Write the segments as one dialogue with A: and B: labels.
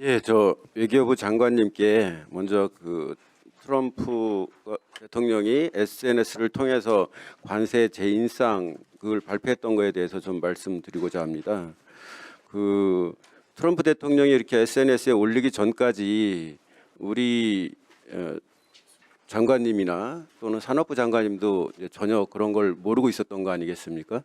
A: 예, 저 외교부 장관님께 먼저 그 트럼프 대통령이 SNS를 통해서 관세 재인상 그걸 발표했던 거에 대해서 좀 말씀드리고자 합니다. 그 트럼프 대통령이 이렇게 SNS에 올리기 전까지 우리 장관님이나 또는 산업부 장관님도 전혀 그런 걸 모르고 있었던 거 아니겠습니까?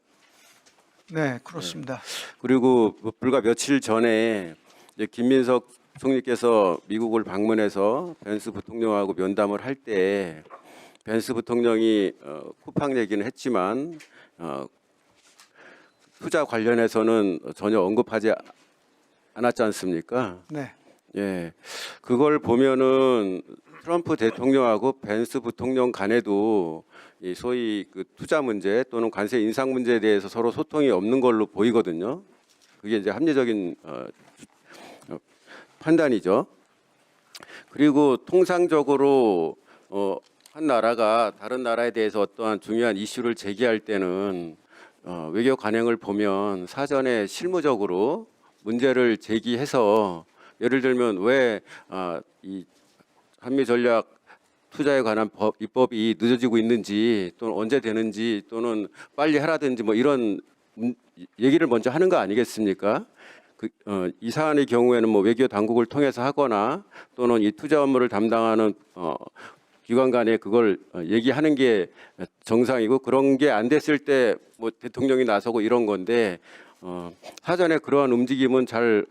B: 네, 그렇습니다.
A: 그리고 불과 며칠 전에 이제 김민석 총리께서 미국을 방문해서 벤스 부통령하고 면담을 할 때 벤스 부통령이 쿠팡 얘기는 했지만 투자 관련해서는 전혀 언급하지 않았지 않습니까?
B: 네,
A: 예, 그걸 보면은 트럼프 대통령하고 벤스 부통령 간에도 이 소위 그 투자 문제 또는 관세 인상 문제에 대해서 서로 소통이 없는 걸로 보이거든요. 그게 이제 합리적인 판단이죠. 그리고 통상적으로 한 나라가 다른 나라에 대해서 어떠한 중요한 이슈를 제기할 때는 외교 관행을 보면 사전에 실무적으로 문제를 제기해서 예를 들면 왜 이 한미 전략 투자에 관한 입법이 늦어지고 있는지 또는 언제 되는지 또는 빨리 하라든지 뭐 이런 얘기를 먼저 하는 거 아니겠습니까? 이 사안의 경우에는 뭐 외교 당국을 통해서 하거나 또는 이 투자 업무를 담당하는 기관 간에 그걸 얘기하는 게 정상이고 그런 게 안 됐을 때 뭐 대통령이 나서고 이런 건데 사전에 그러한 움직임은 잘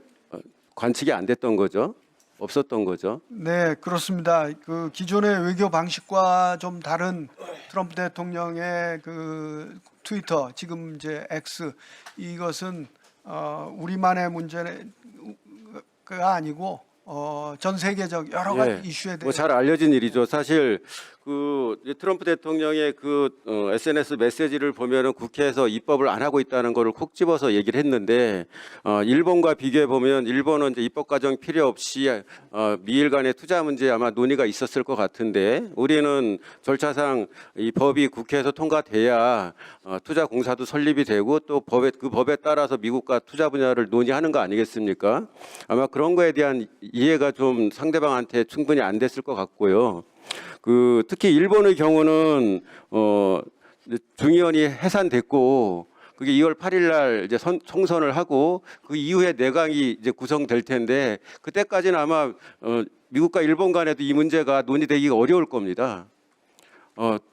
A: 관측이 안 됐던 거죠. 없었던 거죠.
B: 네, 그렇습니다. 그 기존의 외교 방식과 좀 다른 트럼프 대통령의 그 트위터, 지금 이제 X, 이것은 우리만의 문제가 아니고 전 세계적 여러 가지 이슈에 대해
A: 잘 알려진 일이죠. 사실 그 트럼프 대통령의 그 SNS 메시지를 보면은 국회에서 입법을 안 하고 있다는 거를 콕 집어서 얘기를 했는데 일본과 비교해 보면 일본은 이제 입법 과정 필요 없이 미일 간의 투자 문제에 아마 논의가 있었을 것 같은데 우리는 절차상 이 법이 국회에서 통과돼야 투자 공사도 설립이 되고 또 그 법에 따라서 미국과 투자 분야를 논의하는 거 아니겠습니까? 아마 그런 거에 대한 이해가 좀 상대방한테 충분히 안 됐을 것 같고요. 그 특히 일본의 경우는 중의원이 해산됐고 그게 2월 8일 날 이제 총선을 하고 그 이후에 내각이 이제 구성될 텐데 그때까지는 아마 미국과 일본 간에도 이 문제가 논의되기가 어려울 겁니다.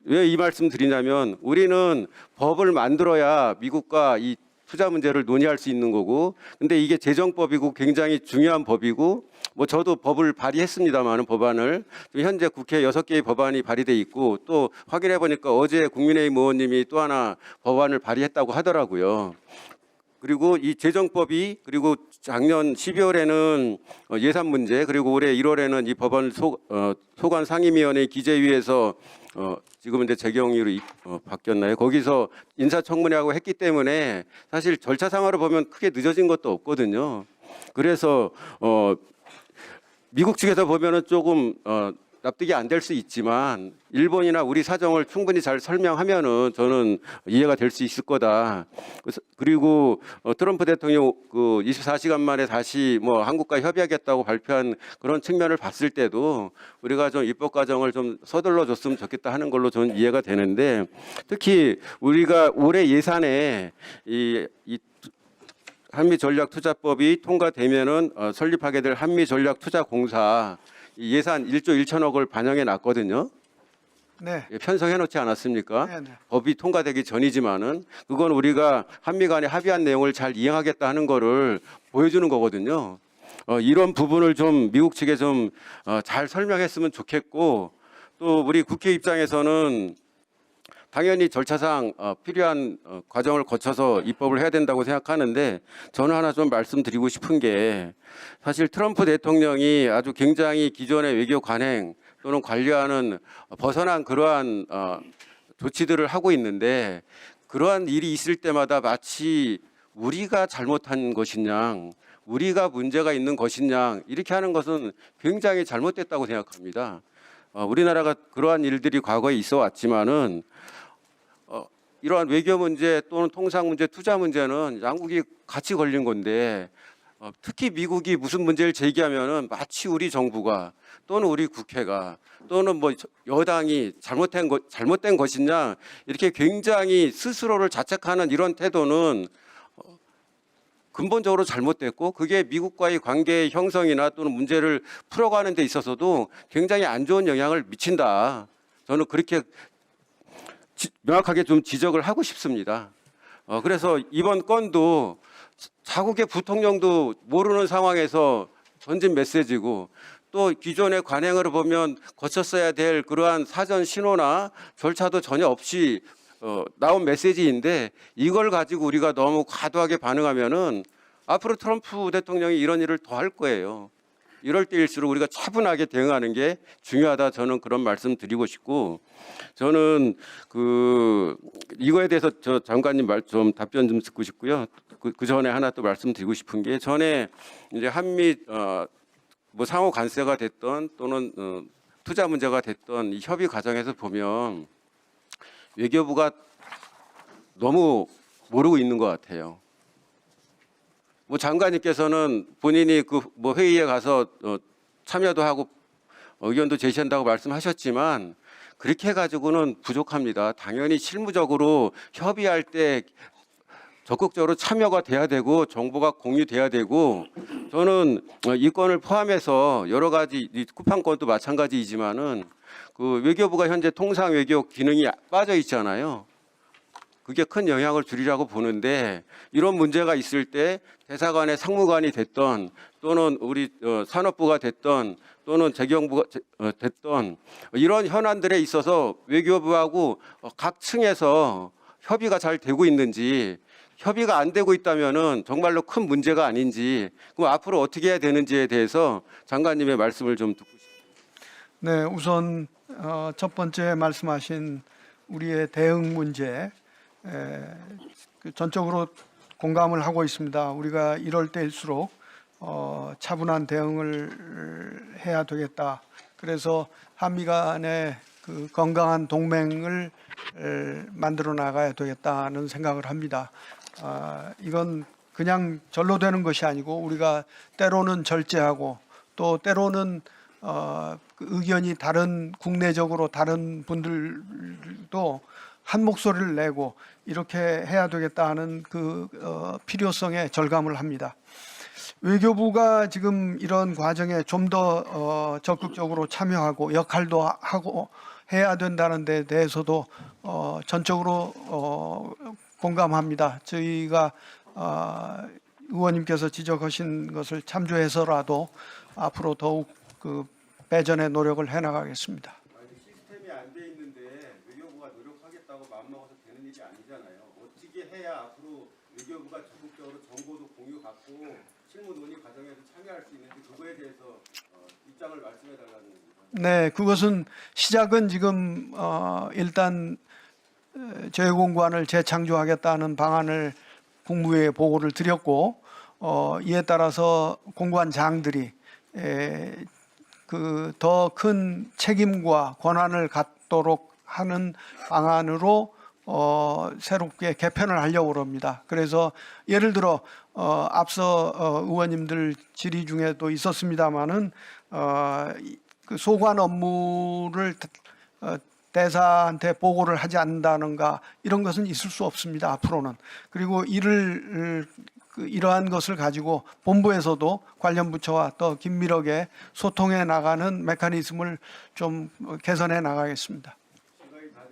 A: 왜 이 말씀 드리냐면 우리는 법을 만들어야 미국과 이 투자 문제를 논의할 수 있는 거고 근데 이게 재정법이고 굉장히 중요한 법이고 뭐 저도 법을 발의했습니다마는 법안을 현재 국회에 6개의 법안이 발의돼 있고 또 확인해 보니까 어제 국민의힘 의원님이 또 하나 법안을 발의했다고 하더라고요. 그리고 이 재정법이 그리고 작년 12월에는 예산 문제 그리고 올해 1월에는 이 법안 소관 상임위원회 기재위에서 지금은 이제 재경위로 바뀌었나요? 거기서 인사청문회하고 했기 때문에 사실 절차상으로 보면 크게 늦어진 것도 없거든요. 그래서 미국 측에서 보면은 조금 납득이 안 될 수 있지만 일본이나 우리 사정을 충분히 잘 설명하면은 저는 이해가 될 수 있을 거다. 그리고 트럼프 대통령 그 24시간 만에 다시 뭐 한국과 협의하겠다고 발표한 그런 측면을 봤을 때도 우리가 좀 입법 과정을 좀 서둘러 줬으면 좋겠다 하는 걸로 저는 이해가 되는데 특히 우리가 올해 예산에 이 한미전략투자법이 통과되면은 설립하게 될 한미전략투자공사 예산 1조 1천억을 반영해 놨거든요.
B: 네,
A: 편성해 놓지 않았습니까?
B: 네, 네.
A: 법이 통과되기 전이지만은 그건 우리가 한미 간에 합의한 내용을 잘 이행하겠다 하는 거를 보여주는 거거든요. 이런 부분을 좀 미국 측에 좀 잘 설명했으면 좋겠고 또 우리 국회 입장에서는 당연히 절차상 필요한 과정을 거쳐서 입법을 해야 된다고 생각하는데 저는 하나 좀 말씀드리고 싶은 게 사실 트럼프 대통령이 아주 굉장히 기존의 외교 관행 또는 관리하는 벗어난 그러한 조치들을 하고 있는데 그러한 일이 있을 때마다 마치 우리가 잘못한 것이냐 우리가 문제가 있는 것이냐 이렇게 하는 것은 굉장히 잘못됐다고 생각합니다. 우리나라가 그러한 일들이 과거에 있어 왔지만은 이러한 외교 문제 또는 통상 문제, 투자 문제는 양국이 같이 걸린 건데 특히 미국이 무슨 문제를 제기하면은 마치 우리 정부가 또는 우리 국회가 또는 뭐 여당이 잘못된 것이냐 이렇게 굉장히 스스로를 자책하는 이런 태도는 근본적으로 잘못됐고 그게 미국과의 관계 형성이나 또는 문제를 풀어가는 데 있어서도 굉장히 안 좋은 영향을 미친다. 저는 그렇게 명확하게 좀 지적을 하고 싶습니다. 그래서 이번 건도 자국의 부통령도 모르는 상황에서 던진 메시지고 또 기존의 관행을 보면 거쳤어야 될 그러한 사전 신호나 절차도 전혀 없이 나온 메시지인데 이걸 가지고 우리가 너무 과도하게 반응하면은 앞으로 트럼프 대통령이 이런 일을 더 할 거예요. 이럴 때일수록 우리가 차분하게 대응하는 게 중요하다. 저는 그런 말씀 드리고 싶고 저는 이거에 대해서 저 장관님 말 좀 답변 좀 듣고 싶고요. 그 전에 하나 또 말씀드리고 싶은 게 전에 이제 한미 뭐 상호 관세가 됐던 또는 투자 문제가 됐던 이 협의 과정에서 보면 외교부가 너무 모르고 있는 것 같아요. 뭐 장관님께서는 본인이 그 뭐 회의에 가서 참여도 하고 의견도 제시한다고 말씀하셨지만 그렇게 해가지고는 부족합니다. 당연히 실무적으로 협의할 때 적극적으로 참여가 돼야 되고 정보가 공유돼야 되고 저는 이 건을 포함해서 여러 가지 이 쿠팡 건도 마찬가지이지만은 그 외교부가 현재 통상 외교 기능이 빠져 있잖아요. 그게 큰 영향을 주리라고 보는데 이런 문제가 있을 때 대사관의 상무관이 됐던 또는 우리 산업부가 됐던 또는 재경부가 됐던 이런 현안들에 있어서 외교부하고 각 층에서 협의가 잘 되고 있는지 협의가 안 되고 있다면은 정말로 큰 문제가 아닌지 그럼 앞으로 어떻게 해야 되는지에 대해서 장관님의 말씀을 좀 듣고 싶습니다.
B: 네, 우선 첫 번째 말씀하신 우리의 대응 문제 전적으로 공감을 하고 있습니다. 우리가 이럴 때일수록 차분한 대응을 해야 되겠다. 그래서 한미 간의 그 건강한 동맹을 만들어 나가야 되겠다는 생각을 합니다. 이건 그냥 절로 되는 것이 아니고 우리가 때로는 절제하고 또 때로는 그 의견이 다른 국내적으로 다른 분들도 한 목소리를 내고 이렇게 해야 되겠다는 그 필요성에 절감을 합니다. 외교부가 지금 이런 과정에 좀 더 적극적으로 참여하고 역할도 하고 해야 된다는 데 대해서도 전적으로 공감합니다. 저희가 의원님께서 지적하신 것을 참조해서라도 앞으로 더욱 그 배전의 노력을 해나가겠습니다.
A: 시스템이 안 돼 있는데 외교부가 노력하겠다고 마음먹어서 되는 일이 아니잖아요. 어떻게 해야 앞으로 외교부가 적극적으로 정보도 공유받고 실무 논의 과정에서 참여할 수 있는지 그거에 대해서 입장을 말씀해 달라는 겁니다.
B: 네, 그것은 시작은 지금 일단 재공관을 재창조하겠다는 방안을 국무회의에 보고를 드렸고 이에 따라서 공관장들이 그 더 큰 책임과 권한을 갖도록 하는 방안으로 새롭게 개편을 하려고 합니다. 그래서 예를 들어 앞서 의원님들 질의 중에도 있었습니다마는 그 소관 업무를 대사한테 보고를 하지 않는다는가 이런 것은 있을 수 없습니다. 앞으로는. 그리고 이러한 것을 가지고 본부에서도 관련 부처와 더 긴밀하게 소통해 나가는 메커니즘을 좀 개선해 나가겠습니다.